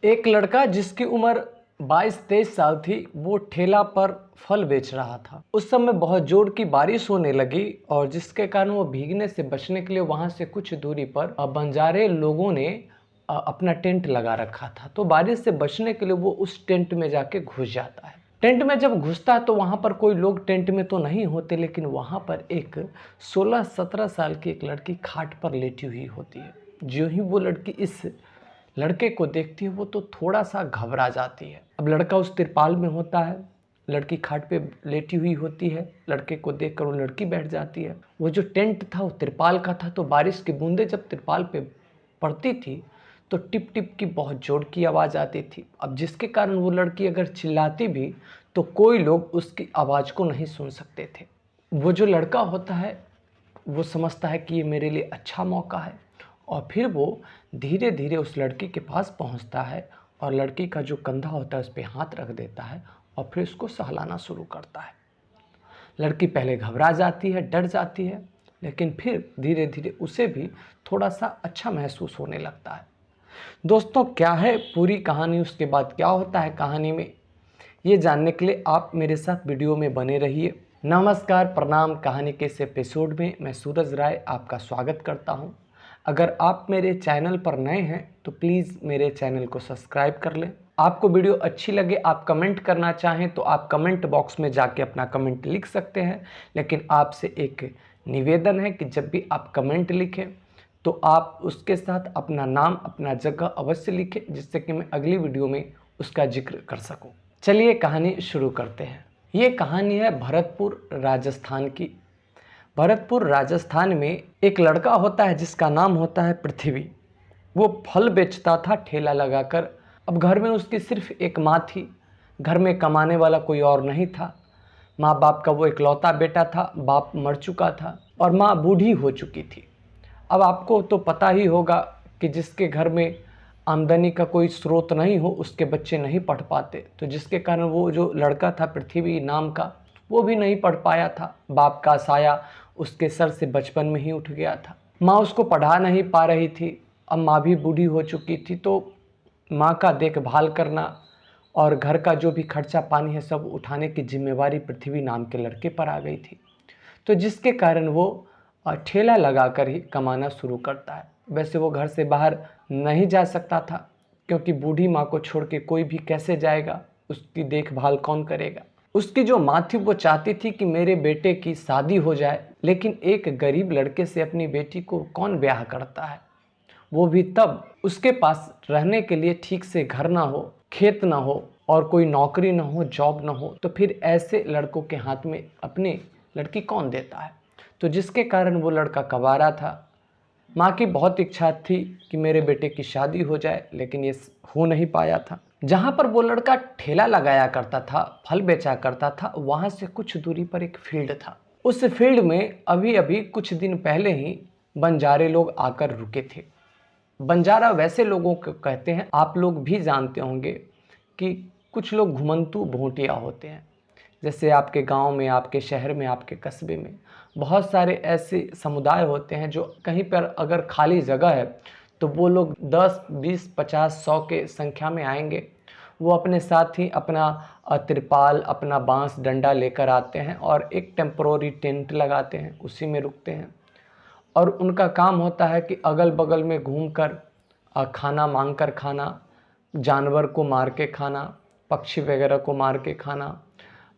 एक लड़का जिसकी उम्र 22-23 साल थी, वो ठेला पर फल बेच रहा था। उस समय बहुत जोर की बारिश होने लगी और जिसके कारण वो भीगने से बचने के लिए वहां से कुछ दूरी पर बंजारे लोगों ने अपना टेंट लगा रखा था। तो बारिश से बचने के लिए वो उस टेंट में जाके घुस जाता है। टेंट में जब घुसता है तो वहां पर कोई लोग टेंट में तो नहीं होते, लेकिन वहां पर एक 16-17 साल की एक लड़की खाट पर लेटी हुई होती है। जो ही वो लड़की इस लड़के को देखती है वो तो थोड़ा सा घबरा जाती है। अब लड़का उस तिरपाल में होता है, लड़की खाट पे लेटी हुई होती है। लड़के को देखकर वो लड़की बैठ जाती है। वो जो टेंट था वो तिरपाल का था, तो बारिश की बूंदें जब तिरपाल पे पड़ती थी तो टिप टिप की बहुत जोर की आवाज़ आती थी। अब जिसके कारण वो लड़की अगर चिल्लाती भी तो कोई लोग उसकी आवाज़ को नहीं सुन सकते थे। वो जो लड़का होता है वो समझता है कि ये मेरे लिए अच्छा मौका है और फिर वो धीरे धीरे उस लड़की के पास पहुंचता है और लड़की का जो कंधा होता है उस पर हाथ रख देता है और फिर उसको सहलाना शुरू करता है। लड़की पहले घबरा जाती है, डर जाती है, लेकिन फिर धीरे धीरे उसे भी थोड़ा सा अच्छा महसूस होने लगता है। दोस्तों, क्या है पूरी कहानी, उसके बाद क्या होता है कहानी में, ये जानने के लिए आप मेरे साथ वीडियो में बने रहिए। नमस्कार, प्रणाम। कहानी के इस एपिसोड में मैं सूरज राय आपका स्वागत करता हूं। अगर आप मेरे चैनल पर नए हैं तो प्लीज़ मेरे चैनल को सब्सक्राइब कर लें। आपको वीडियो अच्छी लगे, आप कमेंट करना चाहें तो आप कमेंट बॉक्स में जाके अपना कमेंट लिख सकते हैं। लेकिन आपसे एक निवेदन है कि जब भी आप कमेंट लिखें तो आप उसके साथ अपना नाम, अपना जगह अवश्य लिखें, जिससे कि मैं अगली वीडियो में उसका जिक्र कर सकूं। चलिए कहानी शुरू करते हैं। ये कहानी है भरतपुर राजस्थान की। भरतपुर राजस्थान में एक लड़का होता है जिसका नाम होता है पृथ्वी। वो फल बेचता था ठेला लगाकर। अब घर में उसकी सिर्फ एक माँ थी। घर में कमाने वाला कोई और नहीं था। माँ बाप का वो इकलौता बेटा था। बाप मर चुका था और माँ बूढ़ी हो चुकी थी। अब आपको तो पता ही होगा कि जिसके घर में आमदनी का कोई स्रोत नहीं हो उसके बच्चे नहीं पढ़ पाते। तो जिसके कारण वो जो लड़का था पृथ्वी नाम का, वो भी नहीं पढ़ पाया था। बाप का साया उसके सर से बचपन में ही उठ गया था। माँ उसको पढ़ा नहीं पा रही थी। अब माँ भी बूढ़ी हो चुकी थी, तो माँ का देखभाल करना और घर का जो भी खर्चा पानी है सब उठाने की जिम्मेवारी पृथ्वी नाम के लड़के पर आ गई थी। तो जिसके कारण वो ठेला लगाकर ही कमाना शुरू करता है। वैसे वो घर से बाहर नहीं जा सकता था, क्योंकि बूढ़ी माँ को छोड़ के कोई भी कैसे जाएगा, उसकी देखभाल कौन करेगा। उसकी जो माँ थी वो चाहती थी कि मेरे बेटे की शादी हो जाए, लेकिन एक गरीब लड़के से अपनी बेटी को कौन ब्याह करता है, वो भी तब उसके पास रहने के लिए ठीक से घर ना हो, खेत ना हो और कोई नौकरी ना हो, जॉब ना हो। तो फिर ऐसे लड़कों के हाथ में अपनी लड़की कौन देता है। तो जिसके कारण वो लड़का कवारा था। माँ की बहुत इच्छा थी कि मेरे बेटे की शादी हो जाए, लेकिन ये हो नहीं पाया था। जहाँ पर वो लड़का ठेला लगाया करता था, फल बेचा करता था, वहाँ से कुछ दूरी पर एक फील्ड था। उस फील्ड में अभी अभी कुछ दिन पहले ही बंजारे लोग आकर रुके थे। बंजारा वैसे लोगों को कहते हैं, आप लोग भी जानते होंगे कि कुछ लोग घुमंतू भोटिया होते हैं। जैसे आपके गांव में, आपके शहर में, आपके कस्बे में बहुत सारे ऐसे समुदाय होते हैं जो कहीं पर अगर खाली जगह है तो वो लोग 10, 20, 50, 100 के संख्या में आएंगे। वो अपने साथ ही अपना तिरपाल, अपना बांस डंडा लेकर आते हैं और एक टेम्परोरी टेंट लगाते हैं, उसी में रुकते हैं। और उनका काम होता है कि अगल बगल में घूमकर खाना मांग कर खाना, जानवर को मार के खाना, पक्षी वगैरह को मार के खाना।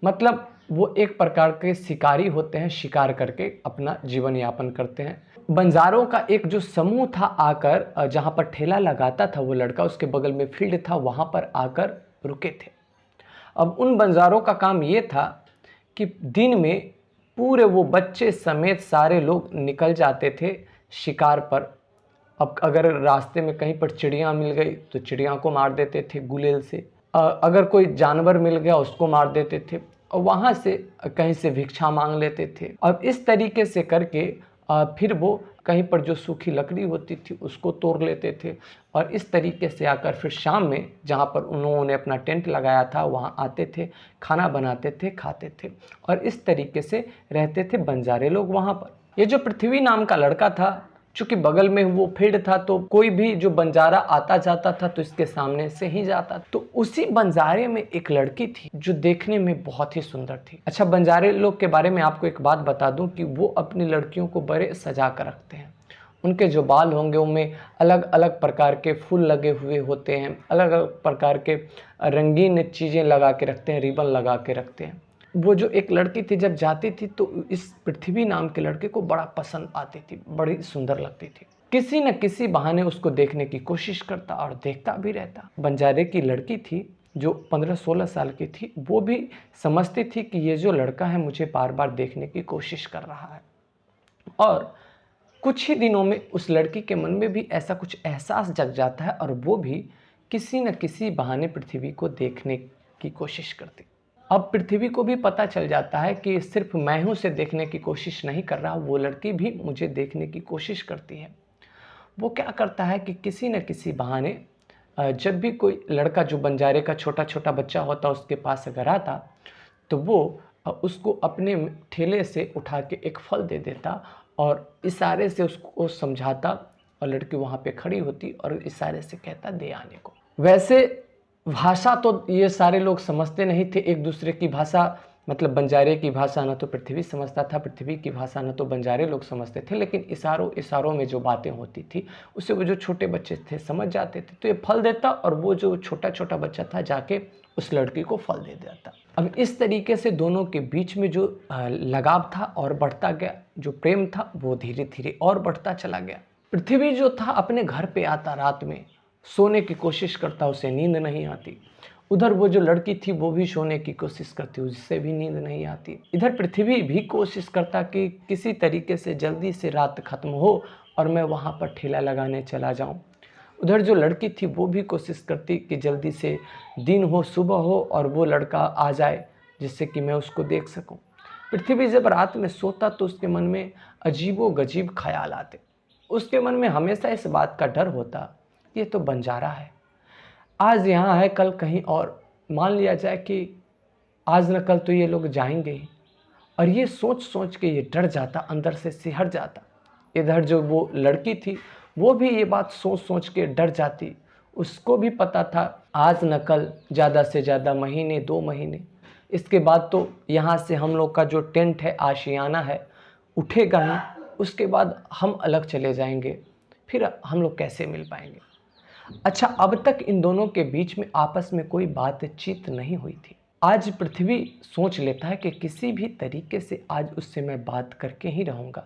मतलब वो एक प्रकार के शिकारी होते हैं, शिकार करके अपना जीवन यापन करते हैं। बंजारों का एक जो समूह था आकर, जहाँ पर ठेला लगाता था वो लड़का, उसके बगल में फील्ड था, वहाँ पर आकर रुके थे। अब उन बंजारों का काम ये था कि दिन में पूरे वो बच्चे समेत सारे लोग निकल जाते थे शिकार पर। अब अगर रास्ते में कहीं पर चिड़िया मिल गई तो चिड़िया को मार देते थे गुलेल से। अगर कोई जानवर मिल गया उसको मार देते थे और वहाँ से कहीं से भिक्षा मांग लेते थे। और इस तरीके से करके फिर वो कहीं पर जो सूखी लकड़ी होती थी उसको तोड़ लेते थे और इस तरीके से आकर फिर शाम में जहाँ पर उन्होंने अपना टेंट लगाया था वहाँ आते थे, खाना बनाते थे, खाते थे और इस तरीके से रहते थे बंजारे लोग वहाँ पर। ये जो पृथ्वी नाम का लड़का था चूंकि बगल में वो फील्ड था तो कोई भी जो बंजारा आता जाता था तो इसके सामने से ही जाता। तो उसी बंजारे में एक लड़की थी जो देखने में बहुत ही सुंदर थी। अच्छा, बंजारे लोग के बारे में आपको एक बात बता दूं कि वो अपनी लड़कियों को बड़े सजा कर रखते हैं। उनके जो बाल होंगे उनमें अलग अलग प्रकार के फूल लगे हुए होते हैं, अलग अलग प्रकार के रंगीन चीज़ें लगा के रखते हैं, रिबन लगा के रखते हैं। वो जो एक लड़की थी जब जाती थी तो इस पृथ्वी नाम के लड़के को बड़ा पसंद आती थी, बड़ी सुंदर लगती थी। किसी न किसी बहाने उसको देखने की कोशिश करता और देखता भी रहता। बंजारे की लड़की थी जो 15-16 साल की थी, वो भी समझती थी कि ये जो लड़का है मुझे बार बार देखने की कोशिश कर रहा है। और कुछ ही दिनों में उस लड़की के मन में भी ऐसा कुछ एहसास जग जाता है और वो भी किसी न किसी बहाने पृथ्वी को देखने की कोशिश करती। अब पृथ्वी को भी पता चल जाता है कि सिर्फ मैं हूँ उसे देखने की कोशिश नहीं कर रहा, वो लड़की भी मुझे देखने की कोशिश करती है। वो क्या करता है कि किसी न किसी बहाने जब भी कोई लड़का जो बंजारे का छोटा छोटा बच्चा होता उसके पास अगर आता तो वो उसको अपने ठेले से उठा के एक फल दे देता और इशारे से उसको समझाता और लड़की वहाँ पे खड़ी होती और इशारे से कहता दे आने को। वैसे भाषा तो ये सारे लोग समझते नहीं थे एक दूसरे की भाषा, मतलब बंजारे की भाषा न तो पृथ्वी समझता था, पृथ्वी की भाषा न तो बंजारे लोग समझते थे, लेकिन इशारों में जो बातें होती थी उसे वो जो छोटे बच्चे थे समझ जाते थे। तो ये फल देता और वो जो छोटा छोटा बच्चा था जाके उस लड़की को फल दे देता। अब इस तरीके से दोनों के बीच में जो लगाव था और बढ़ता गया, जो प्रेम था वो धीरे धीरे और बढ़ता चला गया। पृथ्वी जो था अपने घर पे आता, रात में सोने की कोशिश करता, उसे नींद नहीं आती। उधर वो जो लड़की थी वो भी सोने की कोशिश करती, उससे भी नींद नहीं आती। इधर पृथ्वी भी कोशिश करता कि किसी तरीके से जल्दी से रात खत्म हो और मैं वहाँ पर ठेला लगाने चला जाऊँ। उधर जो लड़की थी वो भी कोशिश करती कि जल्दी से दिन हो, सुबह हो और वो लड़का आ जाए जिससे कि मैं उसको देख सकूं। पृथ्वी जब रात में सोता तो उसके मन में अजीबो गजीब ख्याल आते। उसके मन में हमेशा इस बात का डर होता, ये तो बंजारा है, आज यहाँ है कल कहीं और। मान लिया जाए कि आज न कल तो ये लोग जाएंगे ही। और ये सोच सोच के ये डर जाता, अंदर से सिहर जाता। इधर जो वो लड़की थी वो भी ये बात सोच सोच के डर जाती। उसको भी पता था आज न कल, ज़्यादा से ज़्यादा महीने 2 महीने, इसके बाद तो यहाँ से हम लोग का जो टेंट है, आशियाना है, उठेगा ही। उसके बाद हम अलग चले जाएंगे, फिर हम लोग कैसे मिल पाएंगे। अच्छा, अब तक इन दोनों के बीच में आपस में कोई बातचीत नहीं हुई थी। आज पृथ्वी सोच लेता है कि किसी भी तरीके से आज उससे मैं बात करके ही रहूँगा,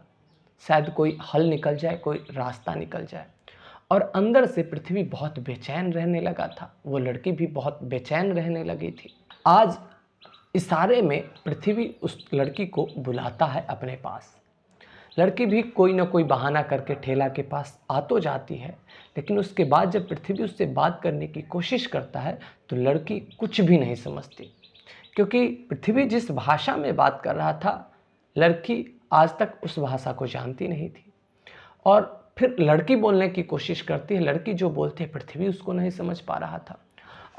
शायद कोई हल निकल जाए, कोई रास्ता निकल जाए। और अंदर से पृथ्वी बहुत बेचैन रहने लगा था, वो लड़की भी बहुत बेचैन रहने लगी थी। आज इशारे में पृथ्वी उस लड़की को बुलाता है अपने पास। लड़की भी कोई ना कोई बहाना करके ठेला के पास आ तो जाती है, लेकिन उसके बाद जब पृथ्वी उससे बात करने की कोशिश करता है तो लड़की कुछ भी नहीं समझती, क्योंकि पृथ्वी जिस भाषा में बात कर रहा था लड़की आज तक उस भाषा को जानती नहीं थी। और फिर लड़की बोलने की कोशिश करती है, लड़की जो बोलती है पृथ्वी उसको नहीं समझ पा रहा था।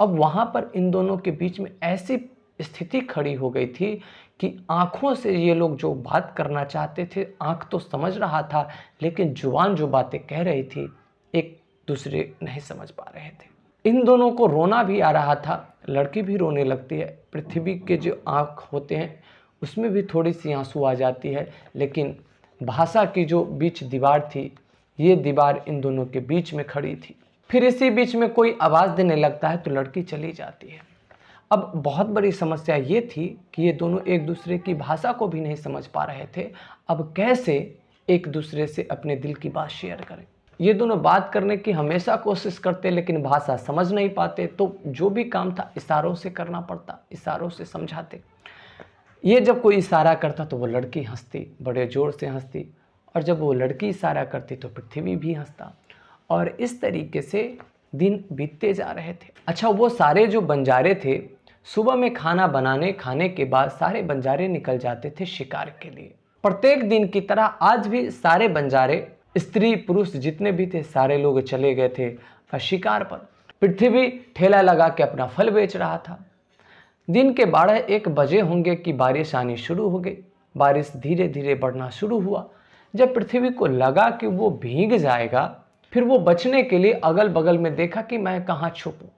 अब वहाँ पर इन दोनों के बीच में ऐसी स्थिति खड़ी हो गई थी कि आँखों से ये लोग जो बात करना चाहते थे, आँख तो समझ रहा था लेकिन जुबान जो बातें कह रही थी एक दूसरे नहीं समझ पा रहे थे। इन दोनों को रोना भी आ रहा था, लड़की भी रोने लगती है। पृथ्वी के जो आँख होते हैं उसमें भी थोड़ी सी आंसू आ जाती है, लेकिन भाषा की जो बीच दीवार थी, ये दीवार इन दोनों के बीच में खड़ी थी। फिर इसी बीच में कोई आवाज़ देने लगता है तो लड़की चली जाती है। अब बहुत बड़ी समस्या ये थी कि ये दोनों एक दूसरे की भाषा को भी नहीं समझ पा रहे थे। अब कैसे एक दूसरे से अपने दिल की बात शेयर करें। ये दोनों बात करने की हमेशा कोशिश करते लेकिन भाषा समझ नहीं पाते, तो जो भी काम था इशारों से करना पड़ता, इशारों से समझाते। ये जब कोई इशारा करता तो वो लड़की हंसती, बड़े ज़ोर से हंसती, और जब वो लड़की इशारा करती तो पृथ्वी भी हंसता। और इस तरीके से दिन बीतते जा रहे थे। अच्छा, वो सारे जो बंजारे थे सुबह में खाना खाने के बाद सारे बंजारे निकल जाते थे शिकार के लिए। प्रत्येक दिन की तरह आज भी सारे बंजारे, स्त्री पुरुष जितने भी थे, सारे लोग चले गए थे शिकार पर। पृथ्वी ठेला लगा के अपना फल बेच रहा था। दिन के 12-1 बजे होंगे कि बारिश आनी शुरू हो गई। बारिश धीरे धीरे बढ़ना शुरू हुआ, जब पृथ्वी को लगा कि वो भीग जाएगा, फिर वो बचने के लिए अगल बगल में देखा कि मैं कहाँ छुपूं।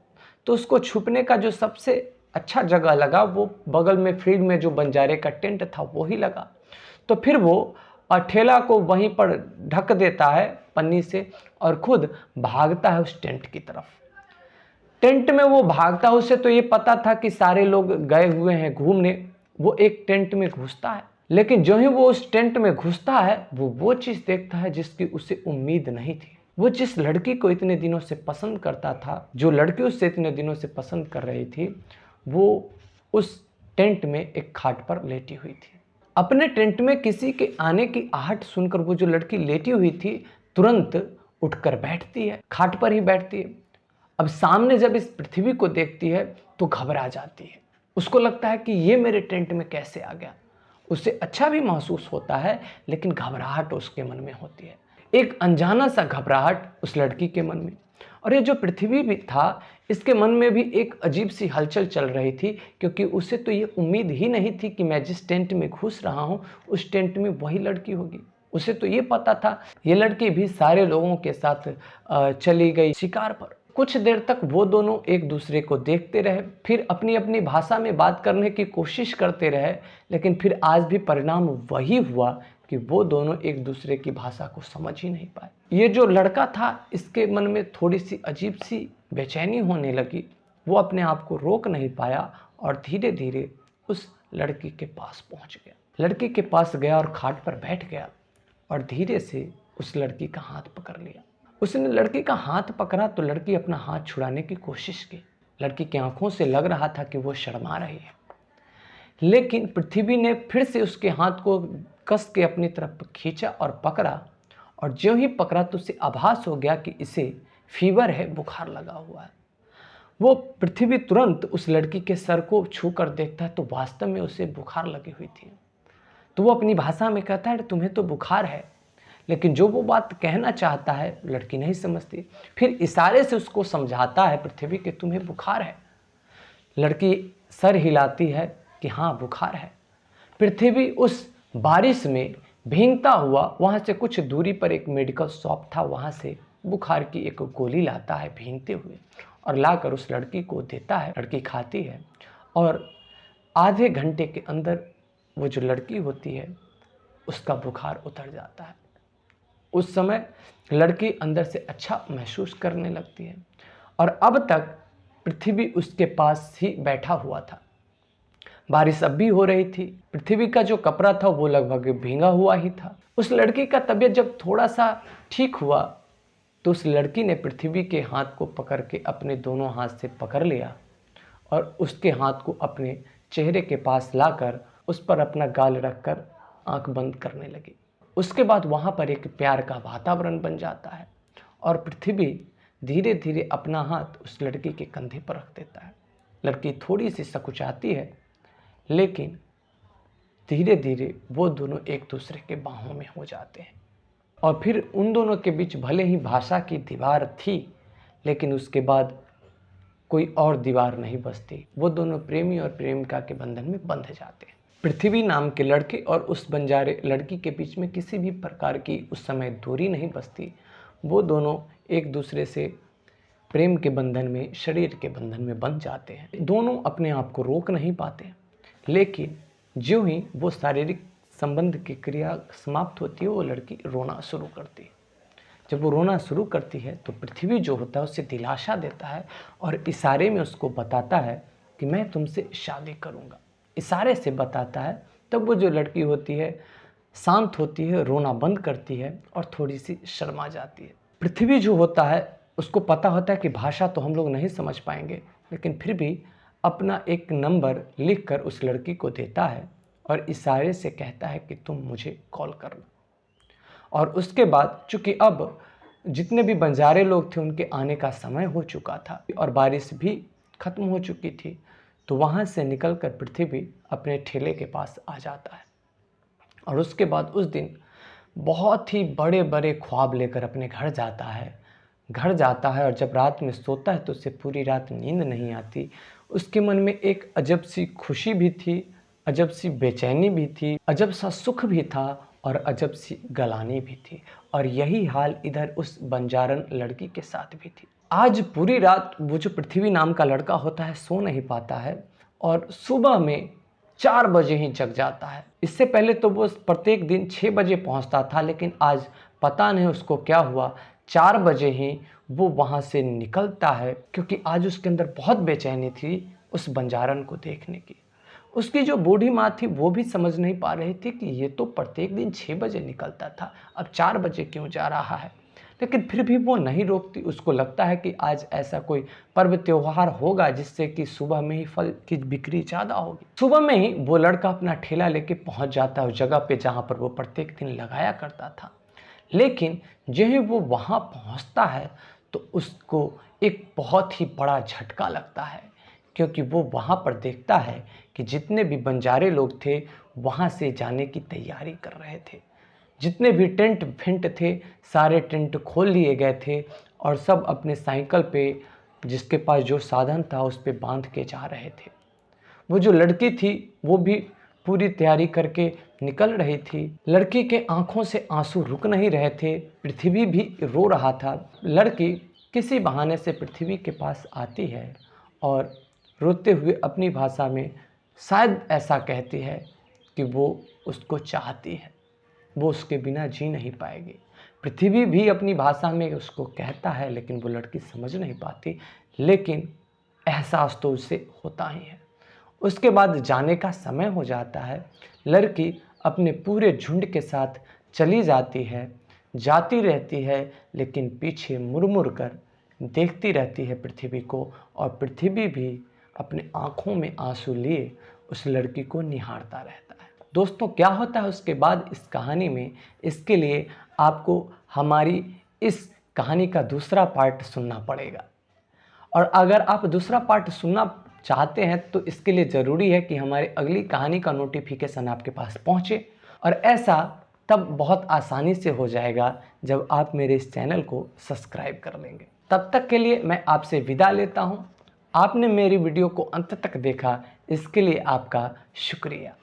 तो उसको छुपने का जो सबसे अच्छा जगह लगा वो बगल में फील्ड में जो बंजारे का टेंट था वो ही लगा। तो फिर वो ठेला को वहीं पर ढक देता है पन्नी से और खुद भागता है उस टेंट की तरफ। टेंट में वो भागता है, उसे तो ये पता था कि सारे लोग गए हुए हैं घूमने। वो एक टेंट में घुसता है, लेकिन जो ही वो उस टेंट में घुसता है वो चीज़ देखता है जिसकी उसे उम्मीद नहीं थी। वो जिस लड़की को इतने दिनों से पसंद करता था, जो लड़की उससे इतने दिनों से पसंद कर रही थी, वो उस टेंट में एक खाट पर लेटी हुई थी। अपने टेंट में किसी के आने की आहट सुनकर वो जो लड़की लेटी हुई थी तुरंत उठकर बैठती है, खाट पर ही बैठती है। अब सामने जब इस पृथ्वी को देखती है तो घबरा जाती है। उसको लगता है कि ये मेरे टेंट में कैसे आ गया। उसे अच्छा भी महसूस होता है, लेकिन घबराहट उसके मन में होती है, एक अनजाना सा घबराहट उस लड़की के मन में। और ये जो पृथ्वी भी था, इसके मन में भी एक अजीब सी हलचल चल रही थी, क्योंकि उसे तो ये उम्मीद ही नहीं थी कि मैं जिस टेंट में घुस रहा हूँ उस टेंट में वही लड़की होगी। उसे तो ये पता था ये लड़की भी सारे लोगों के साथ चली गई शिकार पर। कुछ देर तक वो दोनों एक दूसरे को देखते रहे, फिर अपनी अपनी भाषा में बात करने की कोशिश करते रहे, लेकिन फिर आज भी परिणाम वही हुआ कि वो दोनों एक दूसरे की भाषा को समझ ही नहीं पाए। ये जो लड़का था, इसके मन में थोड़ी सी अजीब सी बेचैनी होने लगी। वो अपने आप को रोक नहीं पाया और धीरे धीरे उस लड़की के पास पहुंच गया। लड़की के पास गया और खाट पर बैठ गया और धीरे से उस लड़की का हाथ पकड़ लिया। उसने लड़की का हाथ पकड़ा तो लड़की अपना हाथ छुड़ाने की कोशिश की। लड़की की आंखों से लग रहा था कि वो शर्मा रही है, लेकिन पृथ्वी ने फिर से उसके हाथ को कस के अपनी तरफ खींचा और पकड़ा। और ज्यों ही पकड़ा तो उसे आभास हो गया कि इसे फीवर है, बुखार लगा हुआ है। वो पृथ्वी तुरंत उस लड़की के सर को छू कर देखता है तो वास्तव में उसे बुखार लगी हुई थी। तो वो अपनी भाषा में कहता है तुम्हें तो बुखार है, लेकिन जो वो बात कहना चाहता है लड़की नहीं समझती। फिर इशारे से उसको समझाता है पृथ्वी कि तुम्हें बुखार है। लड़की सर हिलाती है कि हाँ बुखार है। पृथ्वी उस बारिश में भीगता हुआ वहाँ से कुछ दूरी पर एक मेडिकल शॉप था, वहाँ से बुखार की एक गोली लाता है भीगते हुए और लाकर उस लड़की को देता है। लड़की खाती है और आधे घंटे के अंदर वो जो लड़की होती है उसका बुखार उतर जाता है। उस समय लड़की अंदर से अच्छा महसूस करने लगती है और अब तक पृथ्वी उसके पास ही बैठा हुआ था। बारिश अब भी हो रही थी। पृथ्वी का जो कपड़ा था वो लगभग भींगा हुआ ही था। उस लड़की का तबीयत जब थोड़ा सा ठीक हुआ तो उस लड़की ने पृथ्वी के हाथ को पकड़ के अपने दोनों हाथ से पकड़ लिया और उसके हाथ को अपने चेहरे के पास लाकर उस पर अपना गाल रखकर आंख बंद करने लगी। उसके बाद वहाँ पर एक प्यार का वातावरण बन जाता है और पृथ्वी धीरे धीरे अपना हाथ उस लड़की के कंधे पर रख देता है। लड़की थोड़ी सी सकुचाती है, लेकिन धीरे धीरे वो दोनों एक दूसरे के बाहों में हो जाते हैं। और फिर उन दोनों के बीच भले ही भाषा की दीवार थी, लेकिन उसके बाद कोई और दीवार नहीं बसती। वो दोनों प्रेमी और प्रेमिका के बंधन में बंध जाते हैं। पृथ्वी नाम के लड़के और उस बंजारे लड़की के बीच में किसी भी प्रकार की उस समय दूरी नहीं बसती। वो दोनों एक दूसरे से प्रेम के बंधन में, शरीर के बंधन में बंध जाते हैं। दोनों अपने आप को रोक नहीं पाते, लेकिन ज्यों ही वो शारीरिक संबंध की क्रिया समाप्त होती है वो लड़की रोना शुरू करती है। जब वो रोना शुरू करती है तो पृथ्वी जो होता है उसे दिलासा देता है और इशारे में उसको बताता है कि मैं तुमसे शादी करूँगा। इशारे से बताता है। तब वो जो लड़की होती है शांत होती है, रोना बंद करती है और थोड़ी सी शर्मा जाती है। पृथ्वी जो होता है उसको पता होता है कि भाषा तो हम लोग नहीं समझ पाएंगे, लेकिन फिर भी अपना एक नंबर लिखकर उस लड़की को देता है और इशारे से कहता है कि तुम मुझे कॉल करना। और उसके बाद चूँकि अब जितने भी बंजारे लोग थे उनके आने का समय हो चुका था और बारिश भी ख़त्म हो चुकी थी, तो वहाँ से निकलकर पृथ्वी अपने ठेले के पास आ जाता है। और उसके बाद उस दिन बहुत ही बड़े बड़े ख्वाब लेकर अपने घर जाता है और जब रात में सोता है तो उसे पूरी रात नींद नहीं आती। उसके मन में एक अजब सी खुशी भी थी, अजब सी बेचैनी भी थी, अजब सा सुख भी था और अजब सी गलानी भी थी। और यही हाल इधर उस बंजारन लड़की के साथ भी थी। आज पूरी रात वो जो पृथ्वी नाम का लड़का होता है सो नहीं पाता है और सुबह में 4 बजे ही जग जाता है। इससे पहले तो वो प्रत्येक दिन 6 बजे पहुंचता था, लेकिन आज पता नहीं उसको क्या हुआ, 4 बजे ही वो वहाँ से निकलता है, क्योंकि आज उसके अंदर बहुत बेचैनी थी उस बंजारन को देखने की। उसकी जो बूढ़ी माँ थी वो भी समझ नहीं पा रही थी कि ये तो प्रत्येक दिन 6 बजे निकलता था, अब 4 बजे क्यों जा रहा है। लेकिन फिर भी वो नहीं रोकती। उसको लगता है कि आज ऐसा कोई पर्व त्योहार होगा जिससे कि सुबह में ही फल की बिक्री ज़्यादा होगी। सुबह में ही वो लड़का अपना ठेला लेके पहुंच जाता है उस जगह पे जहाँ पर वो प्रत्येक दिन लगाया करता था। लेकिन जो ही वो वहाँ पहुँचता है तो उसको एक बहुत ही बड़ा झटका लगता है, क्योंकि वो वहाँ पर देखता है कि जितने भी बंजारे लोग थे वहाँ से जाने की तैयारी कर रहे थे। जितने भी टेंट फेंट थे सारे टेंट खोल लिए गए थे और सब अपने साइकिल पे जिसके पास जो साधन था उस पे बांध के जा रहे थे। वो जो लड़की थी वो भी पूरी तैयारी करके निकल रही थी। लड़की के आंखों से आंसू रुक नहीं रहे थे, पृथ्वी भी रो रहा था। लड़की किसी बहाने से पृथ्वी के पास आती है और रोते हुए अपनी भाषा में शायद ऐसा कहती है कि वो उसको चाहती है, वो उसके बिना जी नहीं पाएगी। पृथ्वी भी अपनी भाषा में उसको कहता है, लेकिन वो लड़की समझ नहीं पाती, लेकिन एहसास तो उसे होता ही है। उसके बाद जाने का समय हो जाता है। लड़की अपने पूरे झुंड के साथ चली जाती है, जाती रहती है, लेकिन पीछे मुड़ मुड़ कर देखती रहती है पृथ्वी को, और पृथ्वी भी अपने आँखों में आंसू लिए उस लड़की को निहारता रहता है। दोस्तों, क्या होता है उसके बाद इस कहानी में, इसके लिए आपको हमारी इस कहानी का दूसरा पार्ट सुनना पड़ेगा। और अगर आप दूसरा पार्ट सुनना चाहते हैं तो इसके लिए ज़रूरी है कि हमारी अगली कहानी का नोटिफिकेशन आपके पास पहुंचे, और ऐसा तब बहुत आसानी से हो जाएगा जब आप मेरे इस चैनल को सब्सक्राइब कर लेंगे। तब तक के लिए मैं आपसे विदा लेता हूं। आपने मेरी वीडियो को अंत तक देखा, इसके लिए आपका शुक्रिया।